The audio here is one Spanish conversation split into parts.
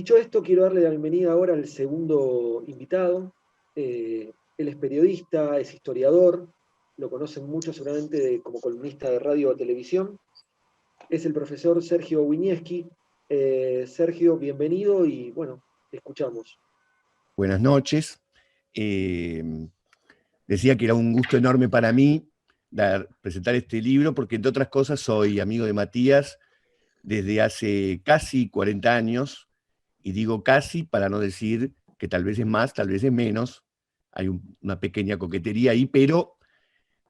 Dicho esto, quiero darle la bienvenida ahora al segundo invitado. Él es periodista, es historiador, lo conocen mucho seguramente como columnista de radio o televisión. Es el profesor Sergio Winieski. Sergio, bienvenido y bueno, te escuchamos. Buenas noches. Decía que era un gusto enorme para mí presentar este libro, porque entre otras cosas soy amigo de Matías desde hace casi 40 años, y digo casi para no decir que tal vez es más, tal vez es menos. Hay una pequeña coquetería ahí, pero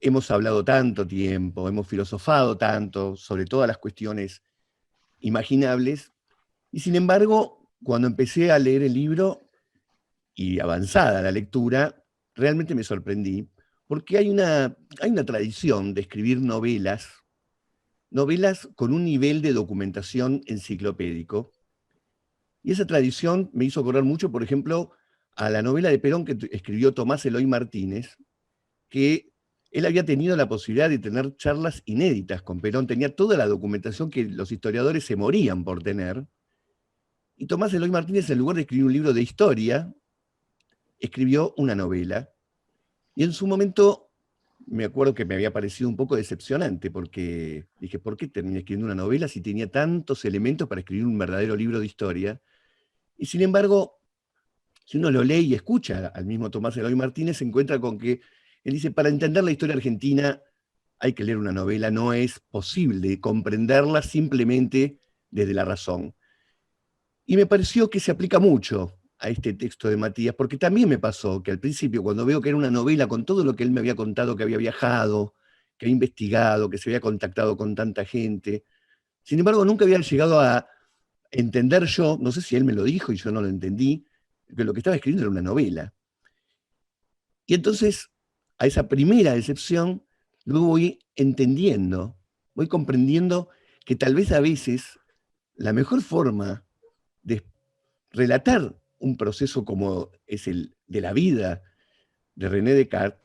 hemos hablado tanto tiempo, hemos filosofado tanto sobre todas las cuestiones imaginables, y sin embargo, cuando empecé a leer el libro, y avanzada la lectura, realmente me sorprendí, porque hay una tradición de escribir novelas con un nivel de documentación enciclopédico, y esa tradición me hizo acordar mucho, por ejemplo, a la novela de Perón que escribió Tomás Eloy Martínez, que él había tenido la posibilidad de tener charlas inéditas con Perón, tenía toda la documentación que los historiadores se morían por tener, y Tomás Eloy Martínez, en lugar de escribir un libro de historia, escribió una novela. Y en su momento me acuerdo que me había parecido un poco decepcionante, porque dije, ¿por qué terminé escribiendo una novela si tenía tantos elementos para escribir un verdadero libro de historia? Y sin embargo, si uno lo lee y escucha al mismo Tomás Eloy Martínez, se encuentra con que él dice, para entender la historia argentina hay que leer una novela, no es posible comprenderla simplemente desde la razón. Y me pareció que se aplica mucho a este texto de Matías, porque también me pasó que al principio, cuando veo que era una novela con todo lo que él me había contado, que había viajado, que había investigado, que se había contactado con tanta gente, sin embargo, nunca había llegado a entender yo, no sé si él me lo dijo y yo no lo entendí, que lo que estaba escribiendo era una novela. Y entonces, a esa primera decepción, luego voy entendiendo, voy comprendiendo que tal vez a veces la mejor forma de relatar un proceso como es el de la vida de René Descartes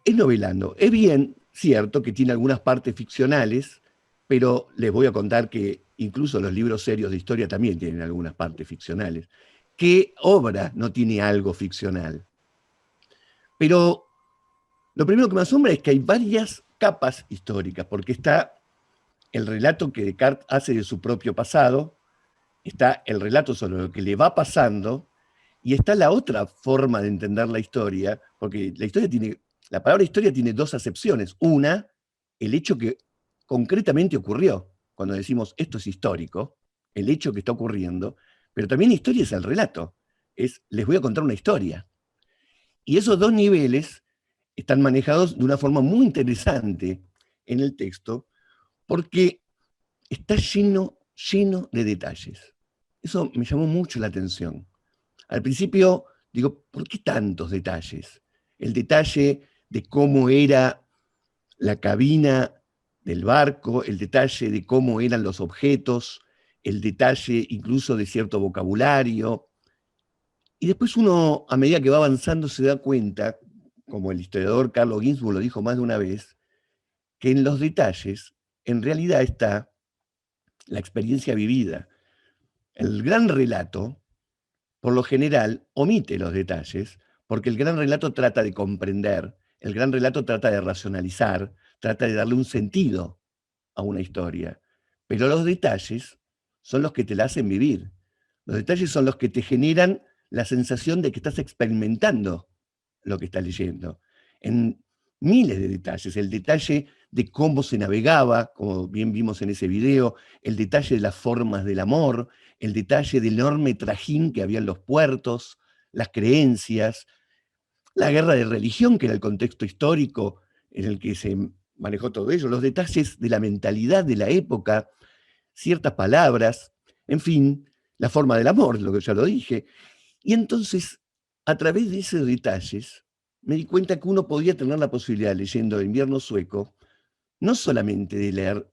es novelando. Es bien cierto que tiene algunas partes ficcionales, pero les voy a contar que incluso los libros serios de historia también tienen algunas partes ficcionales. ¿Qué obra no tiene algo ficcional? Pero lo primero que me asombra es que hay varias capas históricas, porque está el relato que Descartes hace de su propio pasado, está el relato sobre lo que le va pasando, y está la otra forma de entender la historia, porque la palabra historia tiene dos acepciones. Una, el hecho que concretamente ocurrió, cuando decimos esto es histórico, el hecho que está ocurriendo, pero también historia es el relato, les voy a contar una historia. Y esos dos niveles están manejados de una forma muy interesante en el texto, porque está lleno de detalles. Eso me llamó mucho la atención. Al principio digo, ¿por qué tantos detalles? El detalle de cómo era la cabina del barco, el detalle de cómo eran los objetos, el detalle incluso de cierto vocabulario. Y después uno, a medida que va avanzando, se da cuenta, como el historiador Carlo Ginzburg lo dijo más de una vez, que en los detalles en realidad está la experiencia vivida. El gran relato, por lo general, omite los detalles, porque el gran relato trata de comprender, el gran relato trata de racionalizar, trata de darle un sentido a una historia. Pero los detalles son los que te la hacen vivir. Los detalles son los que te generan la sensación de que estás experimentando lo que estás leyendo. En miles de detalles, el detalle de cómo se navegaba, como bien vimos en ese video, el detalle de las formas del amor, el detalle del enorme trajín que había en los puertos, las creencias, la guerra de religión, que era el contexto histórico en el que se manejó todo ello, los detalles de la mentalidad de la época, ciertas palabras, en fin, la forma del amor, lo que ya lo dije. Y entonces, a través de esos detalles, me di cuenta que uno podía tener la posibilidad, leyendo El invierno sueco, no solamente de leer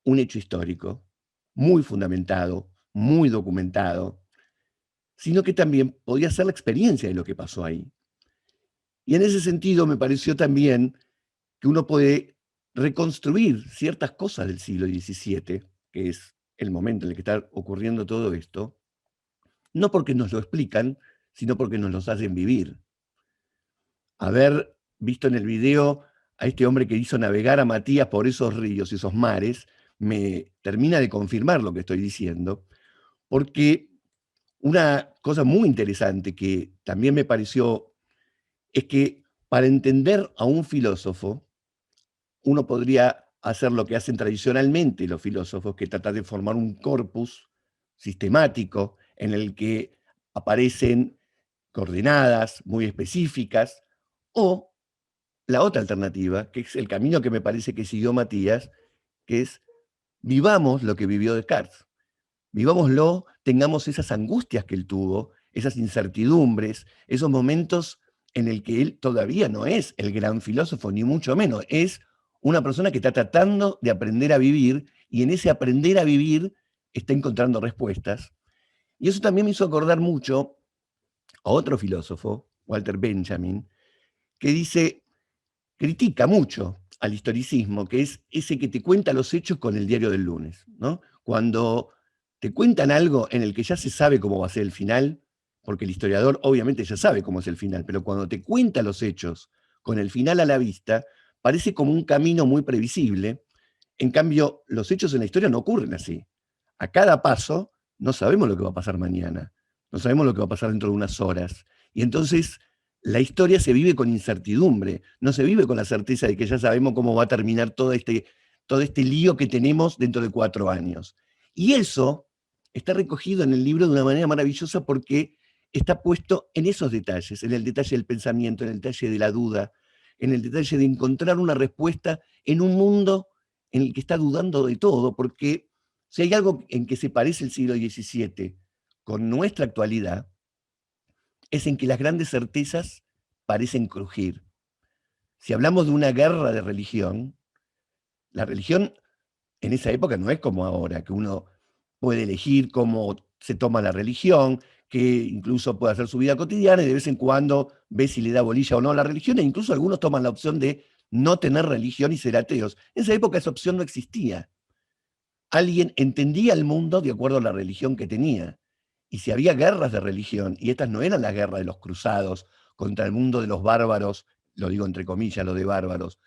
un hecho histórico, muy fundamentado, muy documentado, sino que también podía hacer la experiencia de lo que pasó ahí. Y en ese sentido me pareció también que uno puede reconstruir ciertas cosas del siglo XVII, que es el momento en el que está ocurriendo todo esto, no porque nos lo explican, sino porque nos los hacen vivir. Haber visto en el video a este hombre que hizo navegar a Matías por esos ríos y esos mares, me termina de confirmar lo que estoy diciendo, porque una cosa muy interesante que también me pareció es que para entender a un filósofo, uno podría hacer lo que hacen tradicionalmente los filósofos, que tratan de formar un corpus sistemático en el que aparecen coordenadas muy específicas, o la otra alternativa, que es el camino que me parece que siguió Matías, que es vivamos lo que vivió Descartes. Vivámoslo, tengamos esas angustias que él tuvo, esas incertidumbres, esos momentos en el que él todavía no es el gran filósofo, ni mucho menos, es una persona que está tratando de aprender a vivir, y en ese aprender a vivir está encontrando respuestas. Y eso también me hizo acordar mucho a otro filósofo, Walter Benjamin, que dice, critica mucho al historicismo, que es ese que te cuenta los hechos con el diario del lunes, ¿no? Cuando te cuentan algo en el que ya se sabe cómo va a ser el final, porque el historiador obviamente ya sabe cómo es el final, pero cuando te cuenta los hechos con el final a la vista, parece como un camino muy previsible. En cambio, los hechos en la historia no ocurren así. A cada paso no sabemos lo que va a pasar mañana, no sabemos lo que va a pasar dentro de unas horas. Y entonces la historia se vive con incertidumbre, no se vive con la certeza de que ya sabemos cómo va a terminar todo este lío que tenemos dentro de 4 años. Y eso está recogido en el libro de una manera maravillosa porque está puesto en esos detalles, en el detalle del pensamiento, en el detalle de la duda, en el detalle de encontrar una respuesta en un mundo en el que está dudando de todo, porque si hay algo en que se parece el siglo XVII con nuestra actualidad, es en que las grandes certezas parecen crujir. Si hablamos de una guerra de religión, la religión en esa época no es como ahora, que uno puede elegir cómo se toma la religión, que incluso puede hacer su vida cotidiana y de vez en cuando ve si le da bolilla o no a la religión, e incluso algunos toman la opción de no tener religión y ser ateos. En esa época esa opción no existía. Alguien entendía el mundo de acuerdo a la religión que tenía. Y si había guerras de religión, y estas no eran las guerras de los cruzados contra el mundo de los bárbaros, lo digo entre comillas, lo de bárbaros,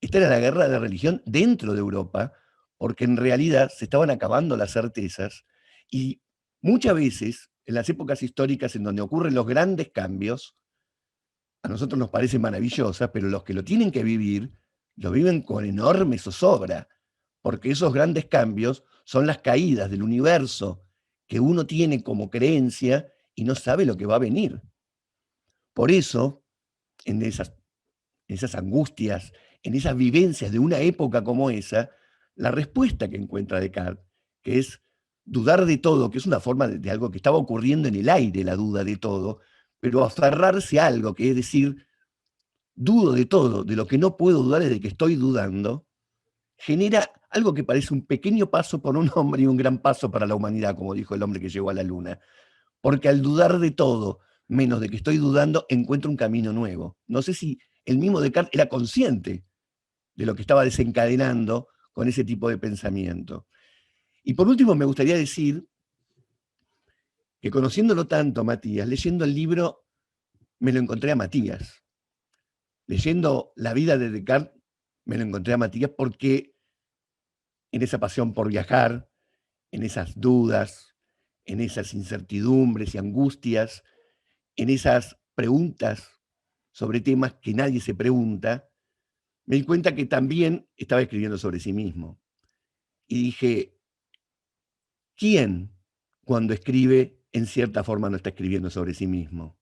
esta era la guerra de religión dentro de Europa, porque en realidad se estaban acabando las certezas, y muchas veces, en las épocas históricas en donde ocurren los grandes cambios, a nosotros nos parecen maravillosas, pero los que lo tienen que vivir, lo viven con enorme zozobra, porque esos grandes cambios son las caídas del universo que uno tiene como creencia y no sabe lo que va a venir. Por eso, en esas angustias, en esas vivencias de una época como esa, la respuesta que encuentra Descartes, que es dudar de todo, que es una forma de algo que estaba ocurriendo en el aire, la duda de todo, pero aferrarse a algo, que es decir, dudo de todo, de lo que no puedo dudar es de que estoy dudando, genera algo que parece un pequeño paso por un hombre y un gran paso para la humanidad, como dijo el hombre que llegó a la luna. Porque al dudar de todo, menos de que estoy dudando, encuentro un camino nuevo. No sé si el mismo Descartes era consciente de lo que estaba desencadenando con ese tipo de pensamiento. Y por último, me gustaría decir que conociéndolo tanto a Matías, leyendo el libro, me lo encontré a Matías. Leyendo la vida de Descartes, me lo encontré a Matías porque en esa pasión por viajar, en esas dudas, en esas incertidumbres y angustias, en esas preguntas sobre temas que nadie se pregunta, me di cuenta que también estaba escribiendo sobre sí mismo. Y dije, ¿quién cuando escribe en cierta forma no está escribiendo sobre sí mismo?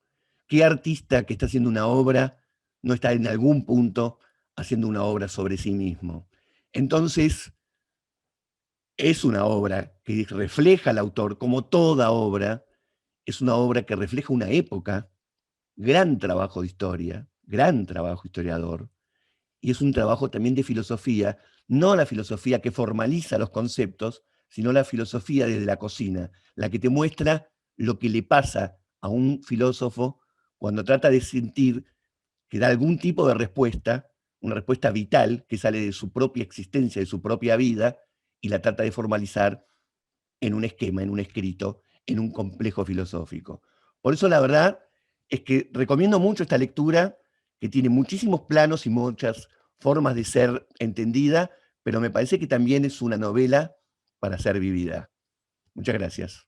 ¿Qué artista que está haciendo una obra no está en algún punto haciendo una obra sobre sí mismo? Entonces, es una obra que refleja al autor, como toda obra, es una obra que refleja una época, gran trabajo de historia, gran trabajo historiador, y es un trabajo también de filosofía, no la filosofía que formaliza los conceptos, sino la filosofía desde la cocina, la que te muestra lo que le pasa a un filósofo cuando trata de sentir que da algún tipo de respuesta, una respuesta vital que sale de su propia existencia, de su propia vida, y la trata de formalizar en un esquema, en un escrito, en un complejo filosófico. Por eso la verdad es que recomiendo mucho esta lectura, que tiene muchísimos planos y muchas formas de ser entendida, pero me parece que también es una novela para ser vivida. Muchas gracias.